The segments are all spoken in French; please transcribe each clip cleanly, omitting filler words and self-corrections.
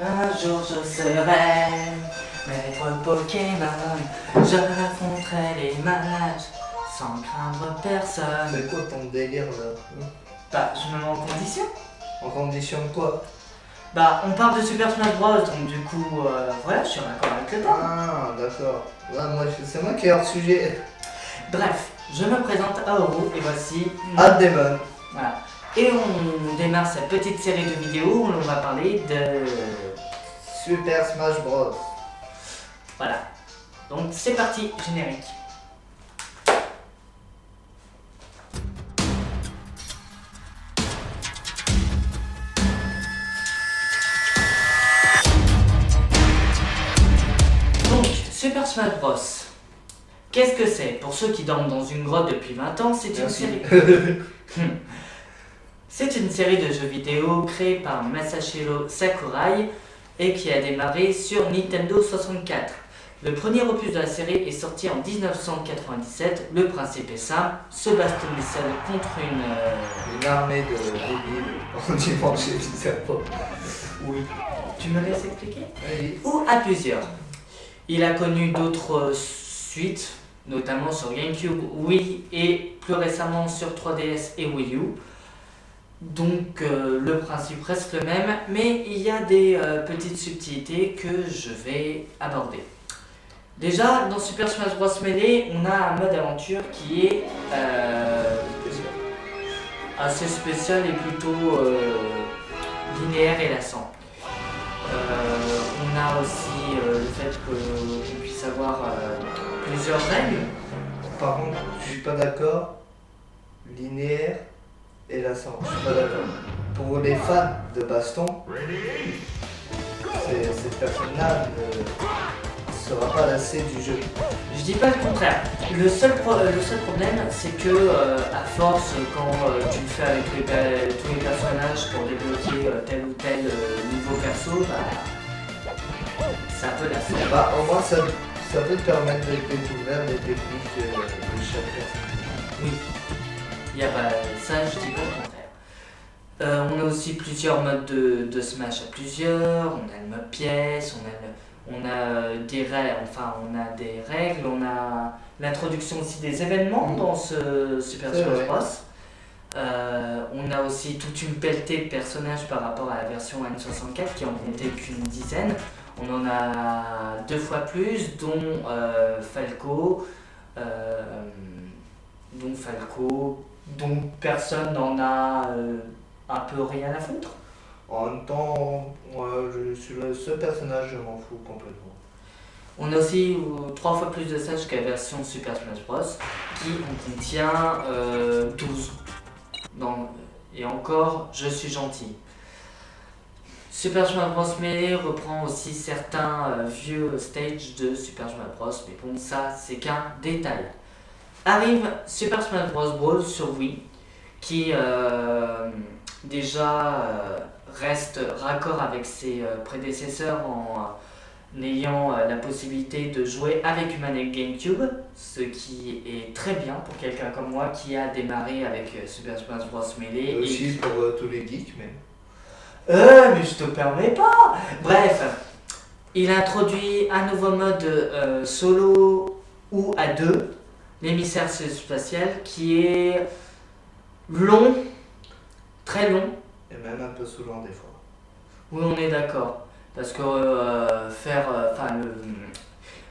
Un jour je serai maître Pokémon, j'affronterai les mages sans craindre personne. C'est quoi ton délire là? Bah, je me mets en condition. En condition de quoi? Bah, on parle de Super Smash Bros, donc du coup, voilà, je suis en accord avec le temps. Ah, d'accord. Ouais, c'est moi qui ai hors sujet. Bref, je me présente Aoro et voici. Demon. Voilà. Et on démarre cette petite série de vidéos où on va parler de. Super Smash Bros. Voilà. Donc c'est parti, générique. Donc, Super Smash Bros. Qu'est-ce que c'est? Pour ceux qui dorment dans une grotte depuis 20 ans, c'est une Merci. série. C'est une série de jeux vidéo créée par Masahiro Sakurai et qui a démarré sur Nintendo 64. Le premier opus de la série est sorti en 1997. Le principe est simple, se bastonner seul contre Une armée de débiles en dimanche et bizarre. Oui. Tu me laisses expliquer? Oui. Ou à plusieurs. Il a connu d'autres suites, notamment sur GameCube, Wii et plus récemment sur 3DS et Wii U. Donc le principe reste le même, mais il y a des petites subtilités que je vais aborder. Déjà, dans Super Smash Bros Melee, on a un mode aventure qui est assez spécial et plutôt linéaire et lassant. On a aussi le fait qu'on puisse avoir plusieurs règles. Par contre, je suis pas d'accord. Linéaire et lassant. Je suis pas d'accord. Pour les fans de baston, cette personne-là ne sera pas lassée du jeu. Je dis pas le contraire. Le seul problème, c'est que à force, quand tu le fais avec tous les personnages pour débloquer tel ou tel nouveau perso, bah, c'est un peu lassant. Bah, au moins, ça peut te permettre de découvrir les techniques de chaque personne. Oui. Il y a pas ça, je dis pas le contraire. On a aussi plusieurs modes de Smash à plusieurs. On a le mode pièce, on a des règles, on a l'introduction aussi des événements dans ce Super Smash Bros. On a aussi toute une pelletée de personnages par rapport à la version N64 qui en comptait qu'une dizaine. On en a 2 fois plus, dont Falco, dont personne n'en a un peu rien à foutre. En même temps, moi, je suis le seul personnage, je m'en fous complètement. On a aussi 3 fois plus de stages que la version Super Smash Bros. Qui en contient 12. Et encore, je suis gentil. Super Smash Bros. Melee reprend aussi certains vieux stages de Super Smash Bros. Mais bon, ça, c'est qu'un détail. Arrive Super Smash Bros. Brawl sur Wii, qui déjà reste raccord avec ses prédécesseurs en ayant la possibilité de jouer avec une manette GameCube, ce qui est très bien pour quelqu'un comme moi qui a démarré avec Super Smash Bros. Melee. Et aussi pour tous les geeks, mais... Mais je te permets pas. Bref, il introduit un nouveau mode solo ou à deux, l'émissaire spatial, qui est long, très long. Et même un peu saoulant des fois. Oui, on est d'accord. Parce que faire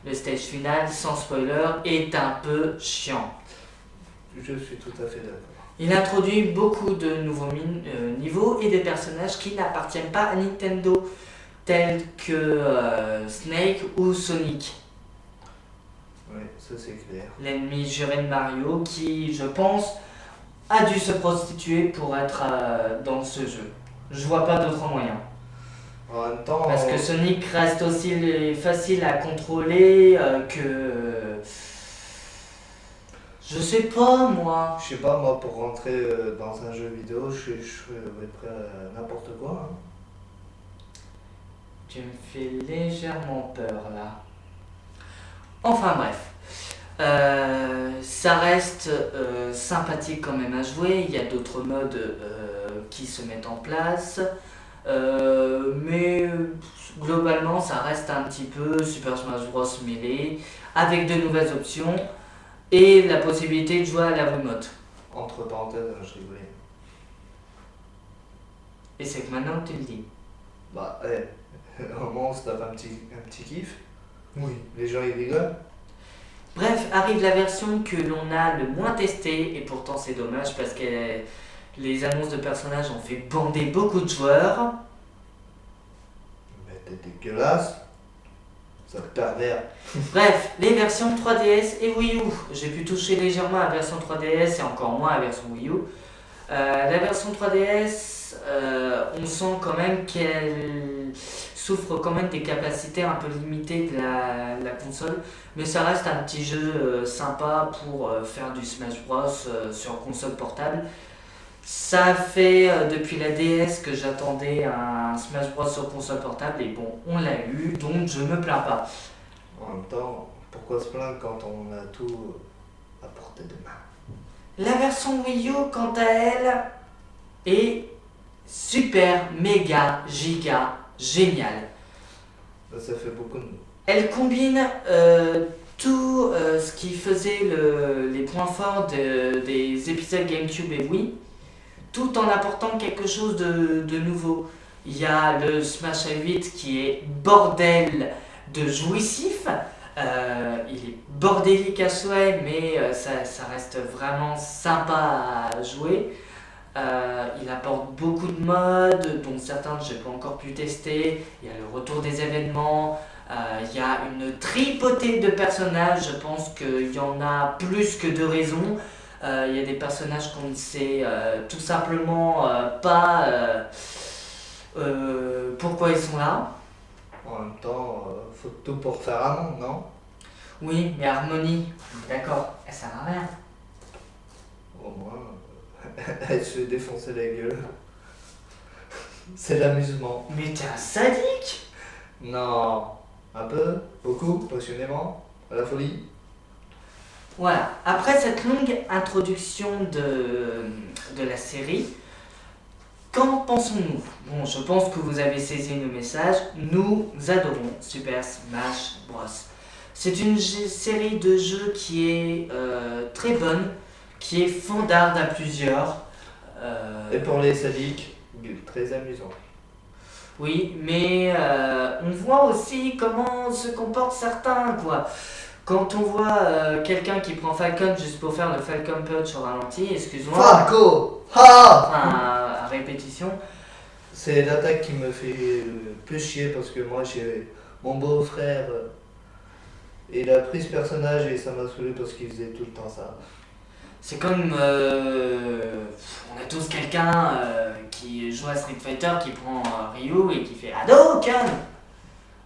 le stage final sans spoiler est un peu chiant. Je suis tout à fait d'accord. Il introduit beaucoup de nouveaux niveaux et des personnages qui n'appartiennent pas à Nintendo, tels que Snake ou Sonic. Oui, ça c'est clair. L'ennemi juré de Mario qui, je pense, a dû se prostituer pour être dans ce jeu. Je vois pas d'autre moyen. En même temps... Parce que Sonic reste aussi facile à contrôler que... Je sais pas moi. Je sais pas, moi pour rentrer dans un jeu vidéo, je vais prêt à n'importe quoi. Hein. Tu me fais légèrement peur là. Enfin bref. Ça reste sympathique quand même à jouer. Il y a d'autres modes qui se mettent en place. Mais globalement, ça reste un petit peu Super Smash Bros. Melee avec de nouvelles options et la possibilité de jouer à la Wiimote. Entre parenthèses, je rigolais. Et c'est que maintenant tu le dis. Bah, au moment on se tape un petit kiff. Oui. Les gens ils rigolent. Bref, arrive la version que l'on a le moins testée, et pourtant c'est dommage parce que les annonces de personnages ont fait bander beaucoup de joueurs. Mais t'es dégueulasse. Ça te pervers. Bref, les versions 3DS et Wii U. J'ai pu toucher légèrement à la version 3DS et encore moins à la version Wii U. La version 3DS, on sent quand même qu'elle souffre quand même des capacités un peu limitées de la console, mais ça reste un petit jeu sympa pour faire du Smash Bros sur console portable. Ça fait depuis la DS que j'attendais un Smash Bros sur console portable et bon, on l'a eu, donc je me plains pas. En même temps, pourquoi se plaindre quand on a tout à portée de main? La version Wii U, quant à elle, est super, méga, giga, géniale. Ça fait beaucoup de mots. Elle combine tout ce qui faisait les points forts des épisodes GameCube et Wii, tout en apportant quelque chose de nouveau. Il y a le Smash A8 qui est bordel de jouissif. Il est bordélique à souhait, mais ça reste vraiment sympa à jouer. Il apporte beaucoup de modes, dont certains que je n'ai pas encore pu tester. Il y a le retour des événements. Il y a une tripotée de personnages. Je pense qu'il y en a plus que de raisons. Il y a des personnages qu'on ne sait tout simplement pas pourquoi ils sont là. En même temps, faut tout pour faire un monde, non? Oui, mais Harmonie, d'accord, elle sert à rien. Au moins, elle se fait défoncer la gueule. C'est l'amusement. Mais t'es un sadique! Non. Un peu, beaucoup, passionnément, à la folie. Voilà, après cette longue introduction de la série, qu'en pensons-nous? Bon, je pense que vous avez saisi nos messages. Nous adorons Super Smash Bros. C'est une série de jeux qui est très bonne, qui est fandarde à plusieurs. Et pour les sadiques, très amusant. Oui, mais on voit aussi comment se comportent certains, quoi. Quand on voit quelqu'un qui prend Falcon juste pour faire le Falcon Punch au ralenti, excuse-moi, Falco! Ha! enfin, à répétition, C'est l'attaque qui me fait plus chier parce que moi j'ai mon beau-frère, il a pris ce personnage et ça m'a saoulé parce qu'il faisait tout le temps ça. c'est comme on a tous quelqu'un qui joue à Street Fighter qui prend Ryu et qui fait Hadouken!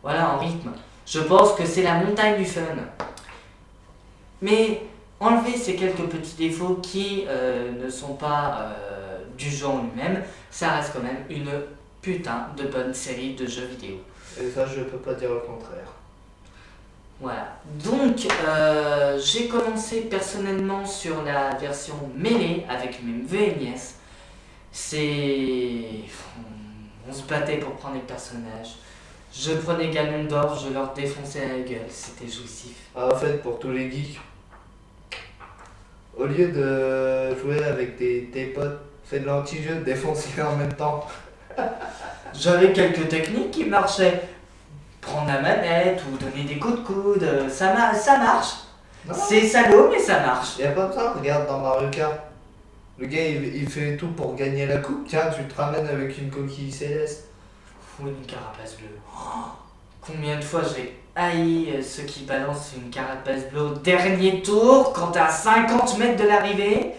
Voilà, en rythme. Je pense que c'est la montagne du fun. Mais enlever ces quelques petits défauts qui ne sont pas du jeu en lui-même, ça reste quand même une putain de bonne série de jeux vidéo. Et ça, je peux pas dire le contraire. Voilà. Donc, j'ai commencé personnellement sur la version mêlée avec mes neveux et nièces. On se battait pour prendre les personnages. Je prenais Ganondorf, je leur défonçais la gueule, c'était jouissif. Ah, en fait, pour tous les geeks, au lieu de jouer avec tes potes, fais de l'anti-jeu, défoncer en même temps. J'avais quelques techniques qui marchaient. Prendre la manette ou donner des coups de coude, ça marche. Non, C'est salaud, mais ça marche. y a pas besoin, regarde dans Mario Kart. Le gars, il fait tout pour gagner la coupe. Tiens, tu te ramènes avec une coquille céleste. Ou une carapace bleue. Oh, combien de fois j'ai haï ceux qui balancent une carapace bleue au dernier tour quand t'es à 50 mètres de l'arrivée.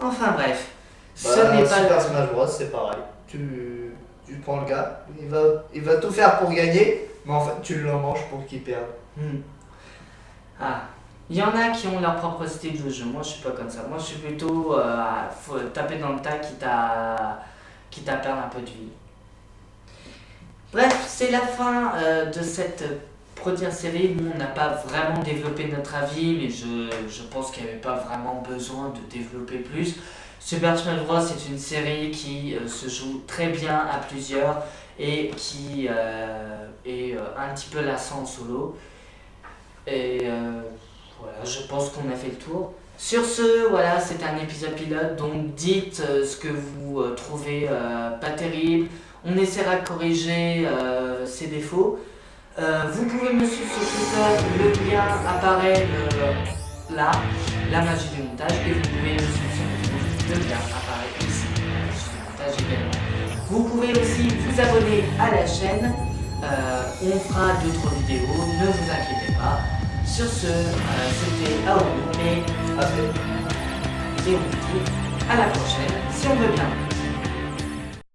Enfin bref, ce n'est pas Super le... Smash Bros, c'est pareil. Tu prends le gars, il va tout faire pour gagner, mais en fait, tu le manges pour qu'il perde. Ah, il y en a qui ont leur propre style de jeu. Moi, je suis pas comme ça. Moi, je suis plutôt faut taper dans le tas quitte à perdre un peu de vie. Bref, c'est la fin de cette première série, nous on n'a pas vraiment développé notre avis, mais je pense qu'il n'y avait pas vraiment besoin de développer plus. Super Smash Bros c'est une série qui se joue très bien à plusieurs et qui est un petit peu lassant en solo. Et voilà, je pense qu'on a fait le tour. Sur ce, voilà, c'est un épisode pilote, donc dites ce que vous trouvez pas terrible. On essaiera de corriger ces défauts. Vous pouvez me suivre sur Twitter, le lien apparaît là, la magie du montage, et vous pouvez me suivre sur Facebook, le lien apparaît ici, la magie du montage également. Vous pouvez aussi vous abonner à la chaîne, on fera d'autres vidéos, ne vous inquiétez pas. Sur ce, c'était Aonou et on vous dit à la prochaine, si on veut bien.